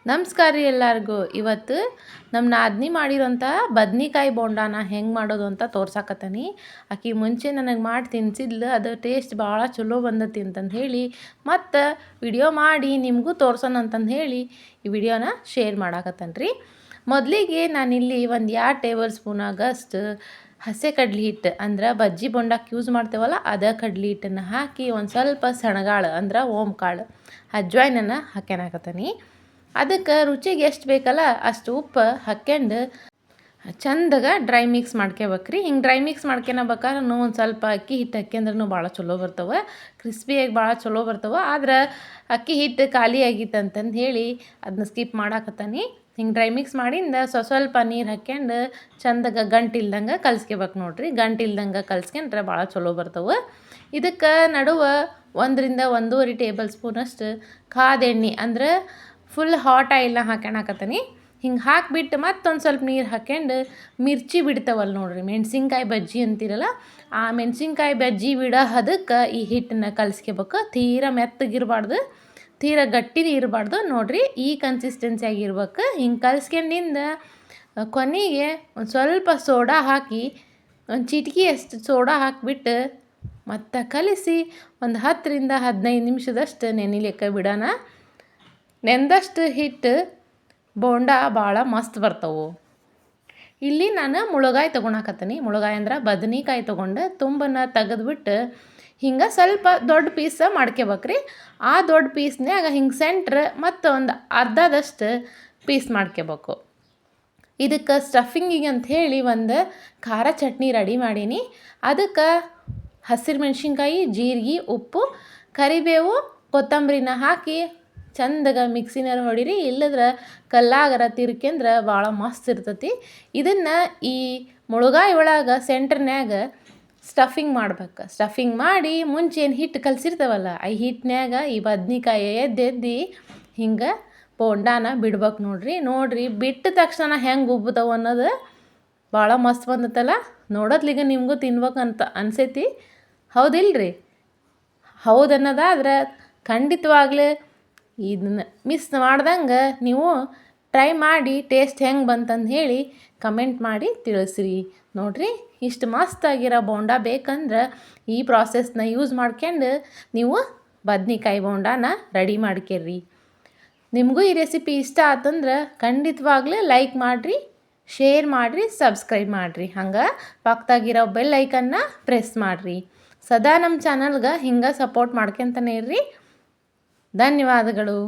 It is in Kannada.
ನಮಸ್ಕಾರ ರೀ ಎಲ್ಲರಿಗೂ. ಇವತ್ತು ನಮ್ಮ ನಾದಿನಿ ಮಾಡಿರೋಂಥ ಬದ್ನಿಕಾಯಿ ಬೋಂಡಾನ ಹೆಂಗೆ ಮಾಡೋದು ಅಂತ ತೋರ್ಸಾಕತ್ತೀನಿ. ಆಕೆ ಮುಂಚೆ ನನಗೆ ಮಾಡಿ ತಿನ್ಸಿದ್ಲು, ಅದು ಟೇಸ್ಟ್ ಭಾಳ ಚಲೋ ಬಂದತಿ ಅಂತಂದು ಹೇಳಿ ಮತ್ತು ವಿಡಿಯೋ ಮಾಡಿ ನಿಮಗೂ ತೋರ್ಸೋಣ ಅಂತಂದು ಹೇಳಿ ಈ ವಿಡಿಯೋನ ಶೇರ್ ಮಾಡಾಕತ್ತೇನೆ ರೀ. ಮೊದಲಿಗೆ ನಾನಿಲ್ಲಿ ಒಂದು 2 ಟೇಬಲ್ ಸ್ಪೂನ್ ಆಗಷ್ಟು ಹಸೆ ಕಡ್ಲಿ ಹಿಟ್ಟು ಅಂದ್ರೆ ಬಜ್ಜಿ ಬೋಂಡಕ್ಕೆ ಯೂಸ್ ಮಾಡ್ತೇವಲ್ಲ ಅದೇ ಕಡ್ಲಿ ಹಿಟ್ಟನ್ನು ಹಾಕಿ ಒಂದು ಸ್ವಲ್ಪ ಸೆಣಗಾಳು ಅಂದ್ರೆ ಓಮ್ ಕಾಳು ಅಜ್ವಾಯಿನನ್ನು ಹಾಕ್ಯಾನಾಕತ್ತೀನಿ. ಅದಕ್ಕೆ ರುಚಿಗೆ ಎಷ್ಟು ಬೇಕಲ್ಲ ಅಷ್ಟು ಉಪ್ಪು ಹಾಕ್ಯಂಡು ಚಂದಾಗ ಡ್ರೈ ಮಿಕ್ಸ್ ಮಾಡ್ಕೋಬೇಕ್ರಿ. ಹಿಂಗೆ ಡ್ರೈ ಮಿಕ್ಸ್ ಮಾಡ್ಕೊಬೇಕಾದ್ರೆ ಒಂದು ಸ್ವಲ್ಪ ಅಕ್ಕಿ ಹಿಟ್ಟು ಹಾಕ್ಯಂದ್ರೂ ಭಾಳ ಚಲೋ ಬರ್ತವೆ, ಕ್ರಿಸ್ಪಿಯಾಗಿ ಭಾಳ ಚಲೋ ಬರ್ತವೆ. ಆದ್ರೆ ಅಕ್ಕಿ ಹಿಟ್ಟು ಖಾಲಿ ಆಗಿತ್ತು ಅಂತಂದು ಹೇಳಿ ಅದನ್ನ ಸ್ಕಿಪ್ ಮಾಡಾಕತ್ತಾನೆ. ಹಿಂಗೆ ಡ್ರೈ ಮಿಕ್ಸ್ ಮಾಡಿಂದ ಸ್ವಲ್ಪ ನೀರು ಹಾಕ್ಯಂಡು ಚಂದಾಗ ಗಂಟಿಲ್ದಂಗೆ ಕಲ್ಸ್ಕೋಬೇಕು ನೋಡ್ರಿ. ಗಂಟಿಲ್ದಂಗೆ ಕಲ್ಸ್ಕೊಂಡ್ರೆ ಭಾಳ ಚಲೋ ಬರ್ತವೆ. ಇದಕ್ಕೆ ನಡುವೆ 1 ರಿಂದ 1.5 ಟೇಬಲ್ ಸ್ಪೂನಷ್ಟು ಕಾದ ಎಣ್ಣೆ ಅಂದ್ರೆ ಫುಲ್ ಹಾಟ್ ಆಯಿಲ್ನ ಹಾಕ್ಯಣಾಕತ್ತೀನಿ. ಹಿಂಗೆ ಹಾಕಿಬಿಟ್ಟು ಮತ್ತೊಂದು ಸ್ವಲ್ಪ ನೀರು ಹಾಕ್ಯಂಡು ಮಿರ್ಚಿ ಬಿಡ್ತಾವಲ್ಲ ನೋಡ್ರಿ, ಮೆಣಸಿನ್ಕಾಯಿ ಬಜ್ಜಿ ಅಂತೀರಲ್ಲ, ಆ ಮೆಣಸಿನ್ಕಾಯಿ ಬಜ್ಜಿ ಬಿಡೋ ಅದಕ್ಕೆ ಈ ಹಿಟ್ಟನ್ನ ಕಲಿಸ್ಕೋಬೇಕು. ತೀರಾ ಮೆತ್ತಗಿರಬಾರ್ದು, ತೀರಾ ಗಟ್ಟಿನೂ ಇರಬಾರ್ದು ನೋಡ್ರಿ, ಈ ಕನ್ಸಿಸ್ಟೆನ್ಸಿ ಆಗಿರ್ಬೇಕು. ಹಿಂಗೆ ಕಲಿಸ್ಕೊಂಡಿಂದ ಕೊನೆಗೆ ಒಂದು ಸ್ವಲ್ಪ ಸೋಡಾ ಹಾಕಿ, ಒಂದು ಚಿಟಿಕೆ ಅಷ್ಟು ಸೋಡಾ ಹಾಕಿಬಿಟ್ಟು ಮತ್ತು ಕಲಿಸಿ ಒಂದು 10 ರಿಂದ 15 ನಿಮಿಷದಷ್ಟು ನೆನಿಲಿಕ್ಕೆ ಬಿಡೋಣ. ನೆಂದಷ್ಟು ಹಿಟ್ಟು ಬೋಂಡ ಭಾಳ ಮಸ್ತ್ ಬರ್ತವೆ. ಇಲ್ಲಿ ನಾನು ಮುಳುಗಾಯಿ ತೊಗೊಳಕತ್ತೀನಿ. ಮುಳುಗಾಯಿ ಅಂದ್ರೆ ಬದನೆಕಾಯಿ ತೊಗೊಂಡು ತುಂಬನ್ನು ತೆಗೆದ್ಬಿಟ್ಟು ಹಿಂಗೆ ಸ್ವಲ್ಪ ದೊಡ್ಡ ಪೀಸ ಮಾಡ್ಕೋಬೇಕ್ರಿ. ಆ ದೊಡ್ಡ ಪೀಸ್ನ್ಯಾಗ ಹಿಂಗೆ ಸೆಂಟ್ರ್ ಮತ್ತು ಒಂದು ಅರ್ಧದಷ್ಟು ಪೀಸ್ ಮಾಡ್ಕೋಬೇಕು. ಇದಕ್ಕೆ ಸ್ಟಫಿಂಗಿಗೆ ಅಂಥೇಳಿ ಒಂದು ಖಾರ ಚಟ್ನಿ ರೆಡಿ ಮಾಡೀನಿ. ಅದಕ್ಕೆ ಹಸಿರು ಮೆಣಸಿನ್ಕಾಯಿ, ಜೀರಿಗೆ, ಉಪ್ಪು, ಕರಿಬೇವು, ಕೊತ್ತಂಬರಿನ ಹಾಕಿ ಚಂದಾಗ ಮಿಕ್ಸಿನಾರು ಹೊಡೀರಿ, ಇಲ್ಲದ್ರೆ ಕಲ್ಲಾಗರ ತಿರ್ಕೊಂಡ್ರೆ ಭಾಳ ಮಸ್ತ್ ಇರ್ತೈತಿ. ಇದನ್ನು ಈ ಮುಳುಗಾಯಿ ಒಳಗೆ ಸೆಂಟ್ರ್ನ್ಯಾಗ ಸ್ಟಫಿಂಗ್ ಮಾಡ್ಬೇಕು. ಸ್ಟಫಿಂಗ್ ಮಾಡಿ ಮುಂಚೆ ಏನು ಹಿಟ್ಟು ಕಲಸಿರ್ತವಲ್ಲ ಆ ಹಿಟ್ಟಿನ್ಯಾಗ ಈ ಬದ್ನಿಕಾಯಿ ಎದ್ದು ಹಿಂಗೆ ಬೋಂಡಾನ ಬಿಡ್ಬೇಕು ನೋಡ್ರಿ. ಬಿಟ್ಟ ತಕ್ಷಣ ಹೆಂಗೆ ಉಬ್ಬುತ್ತವೆ ಅನ್ನೋದು ಭಾಳ ಮಸ್ತ್ ಬಂದತ್ತಲ್ಲ. ನೋಡೋದ್ಲಿಗೆ ನಿಮಗೂ ತಿನ್ಬೇಕಂತ ಅನ್ಸೈತಿ, ಹೌದಿಲ್ರಿ? ಹೌದು ಅನ್ನೋದಾದ್ರೆ ಖಂಡಿತವಾಗ್ಲೂ ಇದನ್ನು ಮಿಸ್ ಮಾಡ್ದಂಗೆ ನೀವು ಟ್ರೈ ಮಾಡಿ ಟೇಸ್ಟ್ ಹೆಂಗೆ ಬಂತಂದು ಹೇಳಿ ಕಮೆಂಟ್ ಮಾಡಿ ತಿಳಿಸ್ರಿ. ನೋಡಿರಿ, ಇಷ್ಟು ಮಸ್ತಾಗಿರೋ ಬೋಂಡ ಬೇಕಂದ್ರೆ ಈ ಪ್ರಾಸೆಸ್ನ ಯೂಸ್ ಮಾಡ್ಕೊಂಡು ನೀವು ಬದ್ನಿಕಾಯಿ ಬೋಂಡಾನ ರೆಡಿ ಮಾಡ್ಕೊಳ್ರಿ. ನಿಮಗೂ ಈ ರೆಸಿಪಿ ಇಷ್ಟ ಆತಂದ್ರೆ ಖಂಡಿತವಾಗ್ಲೂ ಲೈಕ್ ಮಾಡಿರಿ, ಶೇರ್ ಮಾಡಿರಿ, ಸಬ್ಸ್ಕ್ರೈಬ್ ಮಾಡಿರಿ. ಹಂಗೆ ಪಕ್ಕದಾಗಿರೋ ಬೆಲ್ ಐಕನ್ನ ಪ್ರೆಸ್ ಮಾಡಿರಿ. ಸದಾ ನಮ್ಮ ಚಾನಲ್ಗೆ ಹಿಂಗೆ ಸಪೋರ್ಟ್ ಮಾಡ್ಕೊತಾನೆ ಇರ್ರಿ. ಧನ್ಯವಾದಗಳು.